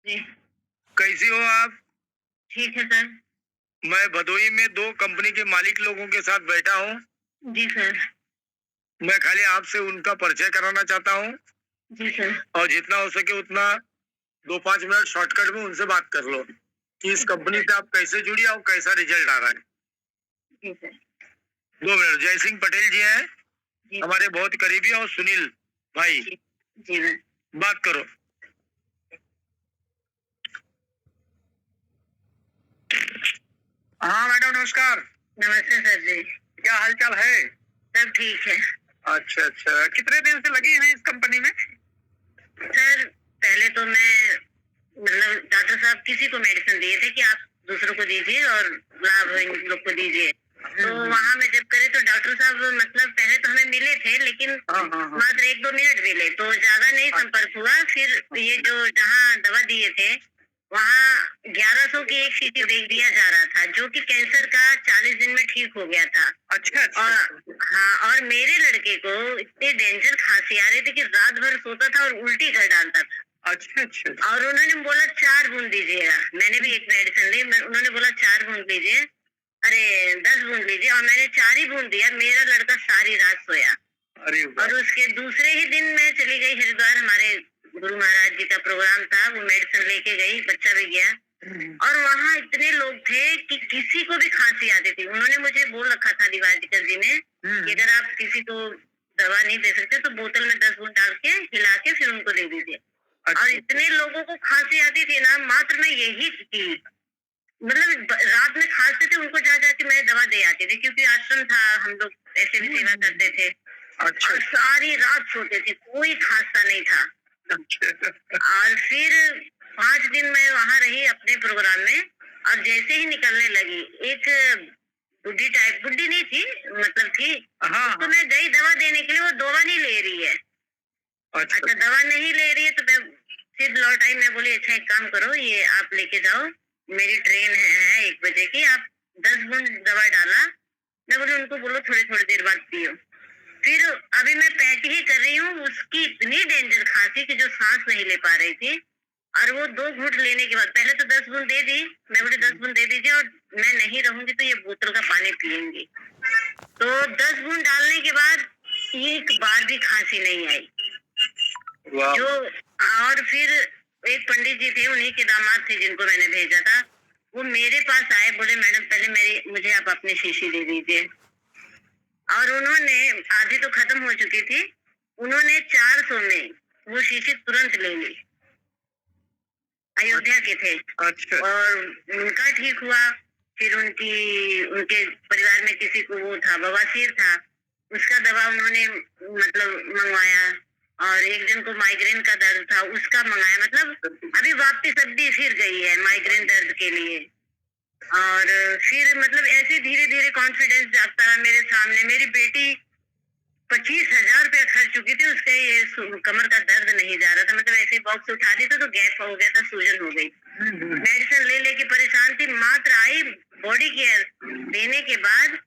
जी। कैसी हो आप? ठीक है सर। मैं भदोही में 2 कंपनी के मालिक लोगों के साथ बैठा हूँ। जी सर। मैं खाली आपसे उनका परिचय कराना चाहता हूँ जी सर। और जितना हो सके उतना 2-5 मिनट शॉर्टकट में उनसे बात कर लो कि इस कंपनी से आप कैसे जुड़ी और कैसा रिजल्ट आ रहा है। जी सर। 2 मिनट। जय सिंह पटेल जी हैं, जी हमारे बहुत करीबी, और सुनील भाई, जी जी मैम। बात करो। हाँ मैडम, नमस्कार। नमस्ते सर जी। क्या हालचाल है? सब ठीक है। अच्छा, कितने दिन से लगी हुई इस कंपनी में? सर पहले तो मैं मतलब डॉक्टर साहब किसी को मेडिसिन दिए थे कि आप दूसरों को दीजिए और लाभ इन लोग को दीजिए। तो वहाँ मैं जब करे तो डॉक्टर साहब मतलब पहले तो हमें मिले थे, लेकिन मात्र 1-2 मिनट मिले, तो ज्यादा नहीं संपर्क हुआ। फिर ये जो जहाँ दवा दिए थे वहाँ 1100 की एक शीशी दे दिया जा रहा था, जो कि कैंसर का 40 दिन में ठीक हो गया था। अच्छा। और हाँ, और मेरे लड़के को इतनी डेंजर खांसी आ रही थी कि रात भर सोता था और उल्टी कर डालता था। अच्छा। और उन्होंने बोला 4 बूंद दीजिएगा। मैंने भी एक मेडिसिन ली, उन्होंने बोला 4 बूंद लीजिए, अरे 10 बूंद लीजिए, और मैंने 4 ही बूंद दिया। मेरा लड़का सारी रात सोया। अरे वाह! और उसके दूसरे ही दिन मैं चली गई हरिद्वार, हमारे गुरु महाराज जी का प्रोग्राम था, वो मेडिसिन लेके गई, बच्चा भी गया। और वहाँ इतने लोग थे कि किसी को भी खांसी आती थी। उन्होंने मुझे बोल रखा था दिवाकर जी ने कि अगर आप किसी को दवा नहीं दे सकते तो बोतल में 10 बूंद डाल के हिला के फिर उनको दे दीजिए। और इतने लोगों को खांसी आती थी ना, मात्र मैं यही की मतलब रात में खांसते थे, उनको जा जाके मैं दवा दे आती थी, क्योंकि आश्रम था, हम लोग ऐसे भी सेवा करते थे। और सारी रात सोते थे, कोई खांसता नहीं था। और फिर 5 दिन मैं वहां रही अपने प्रोग्राम में, और जैसे ही निकलने लगी, एक बुड्ढी नहीं थी, मतलब थी, तो मैं गई दवा देने के लिए, वो दवा नहीं ले रही है। अच्छा, दवा नहीं ले रही है, तो मैं फिर लौट आई। मैं बोली अच्छा एक काम करो, ये आप लेके जाओ, मेरी ट्रेन है 1 बजे की, आप 10 बूंद दवा डाला। मैं बोली उनको बोलो थोड़ी थोड़ी देर बाद पियो। फिर अभी मैं पैक ही कर रही हूँ, उसकी इतनी डेंजर खांसी कि जो सांस नहीं ले पा रही थी। और वो 2 घूंट लेने के बाद, पहले तो 10 बूंद दे दी, मैं बोली 10 बूंद दे दीजिए और मैं नहीं रहूंगी तो ये बोतल का पानी पियेंगी। तो 10 बूंद डालने के बाद एक बार भी खांसी नहीं आई। जो और फिर एक पंडित जी थे, उन्हीं के दामाद थे जिनको मैंने भेजा था, वो मेरे पास आए, बोले मैडम पहले मुझे आप अपनी शीशी दे दीजिए। और उन्होंने, आधी तो खत्म हो चुकी थी, उन्होंने 400 में वो शीशी तुरंत ले ली। अयोध्या के थे। अच्छा। और उनका ठीक हुआ। फिर उनके परिवार में किसी को वो था, बवासीर था, उसका दवा उन्होंने मतलब मंगवाया। और एक जन को माइग्रेन का दर्द था, उसका मंगाया। मतलब अभी वापस अभी फिर गई है माइग्रेन दर्द के लिए। और फिर मतलब ऐसे धीरे धीरे कॉन्फिडेंस जागता रहा मेरे सामने। मेरी बेटी 25,000 रुपया खर्च चुकी थी, उसके ये कमर का दर्द नहीं जा रहा था। मतलब ऐसे बॉक्स उठा दी तो गैप हो गया था, सूजन हो गई। मेडिसिन ले लेके परेशान थी। मात्र आई बॉडी केयर देने के बाद,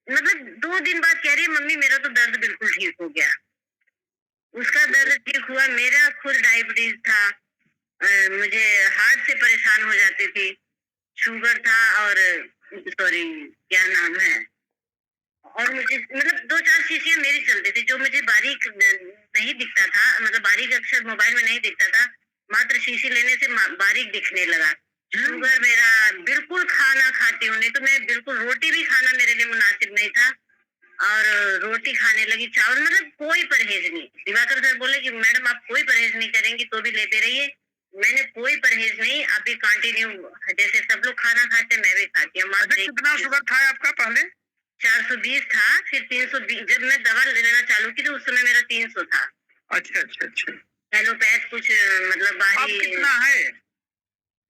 मतलब 2 दिन बाद कह रही है मम्मी मेरा तो दर्द बिल्कुल ठीक हो गया। उसका दर्द ठीक हुआ। मेरा खुद डायबिटीज था, मुझे हार्ट से परेशान हो जाती थी, शुगर था, और सॉरी क्या नाम है, और मुझे मतलब 2-4 शीशियां मेरी चलती थी, जो मुझे बारीक नहीं दिखता था, मतलब बारीक अक्षर मोबाइल में नहीं दिखता था, मात्र शीशी लेने से बारीक दिखने लगा। शुगर मेरा, बिल्कुल खाना खाती हूँ, नहीं तो मैं बिल्कुल रोटी भी खाना मेरे लिए मुनासिब नहीं था। और रोटी खाने लगी, चावल, मतलब कोई परहेज नहीं। दिवाकर सर बोले कि मैडम आप कोई परहेज नहीं करेंगी तो भी लेते रहिए। मैंने कोई परहेज नहीं, अभी कंटिन्यू जैसे सब लोग खाना खाते मैं भी खाती हूँ। कितना शुगर था आपका पहले? 420 था, फिर 320। जब मैं दवा लेना चालू की थी उस समय मेरा 300 था। अच्छा। एलोपैथ कुछ मतलब बाहरी। अब कितना है?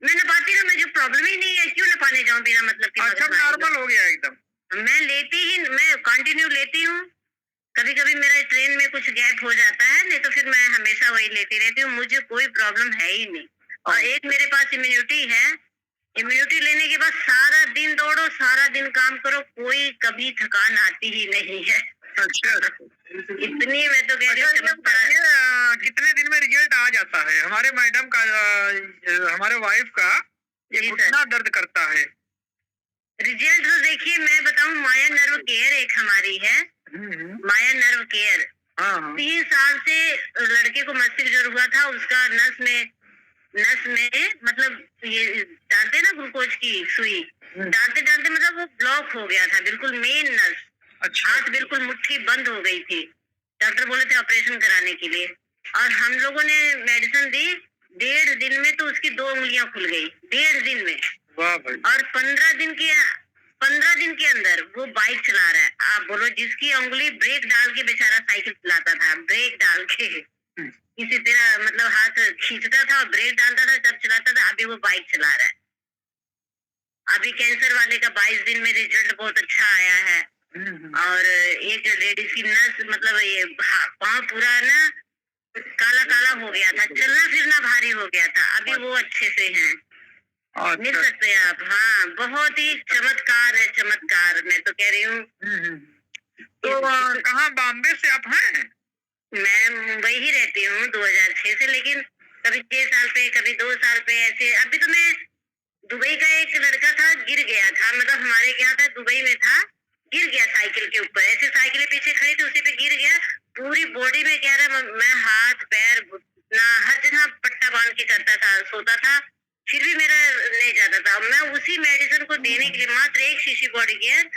मैं नपाती ना, मुझे प्रॉब्लम ही नहीं है, क्यों नपाने जाऊं बिना मतलब के। अच्छा, नॉर्मल हो गया एकदम। मैं कंटिन्यू लेती हूँ। कभी कभी मेरा ट्रेन में कुछ गैप हो जाता है, नहीं तो फिर मैं हमेशा वही लेती रहती हूँ, मुझे कोई प्रॉब्लम है ही नहीं। और एक मेरे पास इम्यूनिटी है। इम्यूनिटी लेने के बाद सारा दिन दौड़ो, सारा दिन काम करो, कोई कभी थकान आती ही नहीं है। अच्छा। इतनी मैं तो कह रही अच्छा हूँ ये चमत्कार। बताइए कितने दिन में रिजल्ट आ जाता है हमारे मैडम का हमारे वाइफ का ये जी सर। घुटना दर्द करता है। रिजल्ट तो देखिए मैं बताऊं, माया नर्व केयर एक हमारी है, माया नर्व केयर। हाँ 3 साल से लड़के को मस्तिष्क ज्वर हुआ था, उसका नस में मतलब ये डालते हैं ना ग्लूकोज की सुई, डालते डालते मतलब वो ब्लॉक हो गया था, बिल्कुल मेन नस। अच्छा हाथ बिल्कुल मुट्ठी बंद हो गई थी। डॉक्टर बोले थे ऑपरेशन कराने के लिए, और हम लोगों ने मेडिसिन दी। 1.5 दिन में तो उसकी 2 उंगलियां खुल गई, 1.5 दिन में। वाह भाई। और 15 दिन के अंदर वो बाइक चला रहा है। आप बोलो, जिसकी उंगली ब्रेक डाल के बेचारा साइकिल चलाता था, ब्रेक डाल के किसी तरह मतलब हाथ खींचता था और ब्रेक डालता था तब चलाता था, अभी वो बाइक चला रहा है। अभी कैंसर वाले का 22 दिन में रिजल्ट बहुत अच्छा आया है। और एक लेडीज की नस मतलब ये पाँव पूरा ना काला काला हो गया था, चलना फिरना भारी हो गया था, अभी वो अच्छे से हैं। मिल अच्छा सकते हैं आप। हाँ, बहुत ही चमत्कार है, चमत्कार। मैं तो कह रही हूँ। तो कहाँ बॉम्बे से आप हैं? मैं मुंबई ही रहती हूँ 2006 से, लेकिन कभी 6 साल पे, कभी 2 साल पे ऐसे। अभी तो मैं दुबई का एक लड़का था, गिर गया था, मतलब हमारे यहाँ था, दुबई में था, गिर गया साइकिल के ऊपर। ऐसे साइकिल पीछे खड़ी थी, उसी पे गिर गया, पूरी बॉडी में कह रहा मैं हाथ पैर घुटना हर जगह पट्टा बांध के करता था, सोता था, फिर भी मेरा नहीं जाता था। मैं उसी मेडिसिन को देने के लिए मात्र 1 शीशी बॉडी केयर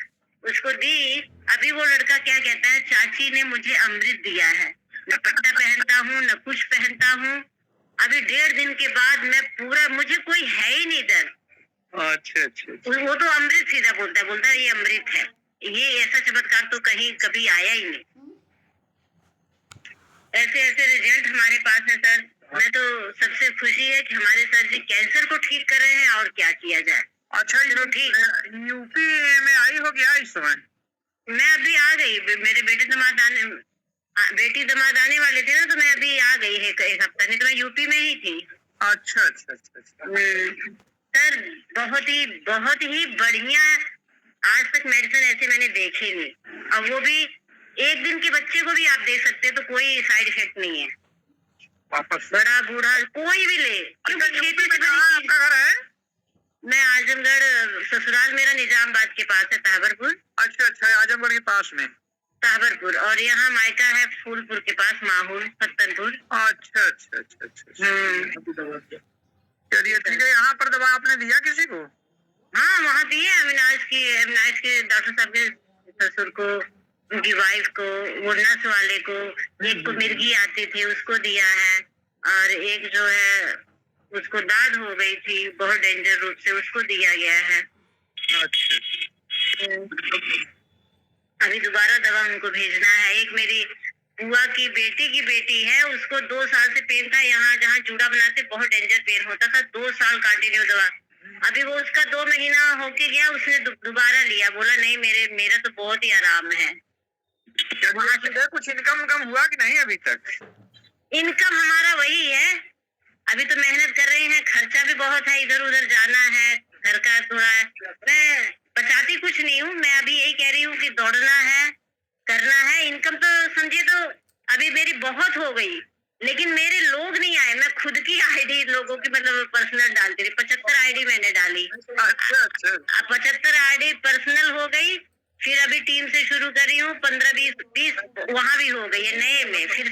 उसको दी। अभी वो लड़का क्या कहता है, चाची ने मुझे अमृत दिया है, न पट्टा पहनता हूँ न कुछ पहनता हूँ। अभी 1.5 दिन के बाद मैं पूरा, मुझे कोई है ही नहीं दर्द। अच्छा अच्छा वो तो अमृत सीधा बोलता है ये अमृत है। ये ऐसा चमत्कार तो कहीं कभी आया ही नहीं। ऐसे ऐसे रिजल्ट हमारे पास है सर। मैं तो सबसे खुशी है कि हमारे सर जी कैंसर को ठीक कर रहे हैं, और क्या किया जाए। अच्छा चलो ठीक। यूपी में आई हो गया इस समय? मैं अभी आ गई, मेरे बेटी दामाद आने वाले थे ना, तो मैं अभी आ गई है 1 हफ्ता, नहीं तो मैं यूपी में ही थी। अच्छा अच्छा अच्छा सर बहुत ही बढ़िया। आज तक मेडिसिन ऐसे मैंने देखे नहीं, और वो भी 1 दिन के बच्चे को भी आप दे सकते हैं तो कोई साइड इफेक्ट नहीं है। वापस बड़ा बूढ़ा कोई भी ले, क्योंकि खेती से कहाँ आपका घर है? मैं आजमगढ़, ससुराल मेरा निजामाबाद के पास है, ताहबरपुर। अच्छा अच्छा आजमगढ़ के पास में ताहबरपुर, और यहाँ मायका है फूलपुर के पास, माहौल फत्तनपुर। अच्छा अच्छा अच्छा अच्छा चलिए ठीक है। यहाँ पर दवा आपने दिया किसी को? हाँ, वहाँ दिए अविनाश के डॉक्टर साहब के ससुर को, उनकी वाइफ को, वो नस वाले को, एक को मिर्गी आती थी उसको दिया है, और एक जो है उसको दाद हो गई थी बहुत डेंजर रूप से, उसको दिया गया है। अच्छा अभी दोबारा दवा उनको भेजना है। एक मेरी बुआ की बेटी है, उसको 2 साल से पेन था, यहाँ जहाँ जूड़ा बनाते बहुत डेंजर पेन होता था, 2 साल कंटिन्यू दवा। अभी वो उसका 2 महीना होके गया, उसने दोबारा लिया, बोला नहीं मेरा तो बहुत ही आराम है। वहाँ से कुछ इनकम हुआ कि नहीं अभी तक? इनकम हमारा वही है, अभी तो मेहनत कर रहे हैं, खर्चा भी बहुत है, इधर उधर जाना है, घर का थोड़ा है। मैं बचाती कुछ नहीं हूँ, मैं अभी यही कह रही हूँ कि दौड़ना है, करना है। इनकम तो समझिए तो अभी मेरी बहुत हो गई, लेकिन मेरे लोग नहीं आए। मैं खुद की आईडी लोगों की मतलब पर्सनल डालती थी, 75 आईडी मैंने डाली। अच्छा अच्छा 75 आईडी पर्सनल हो गई, फिर अभी टीम से शुरू कर रही हूँ, 15-20 वहाँ भी हो गई है, नए में फिर से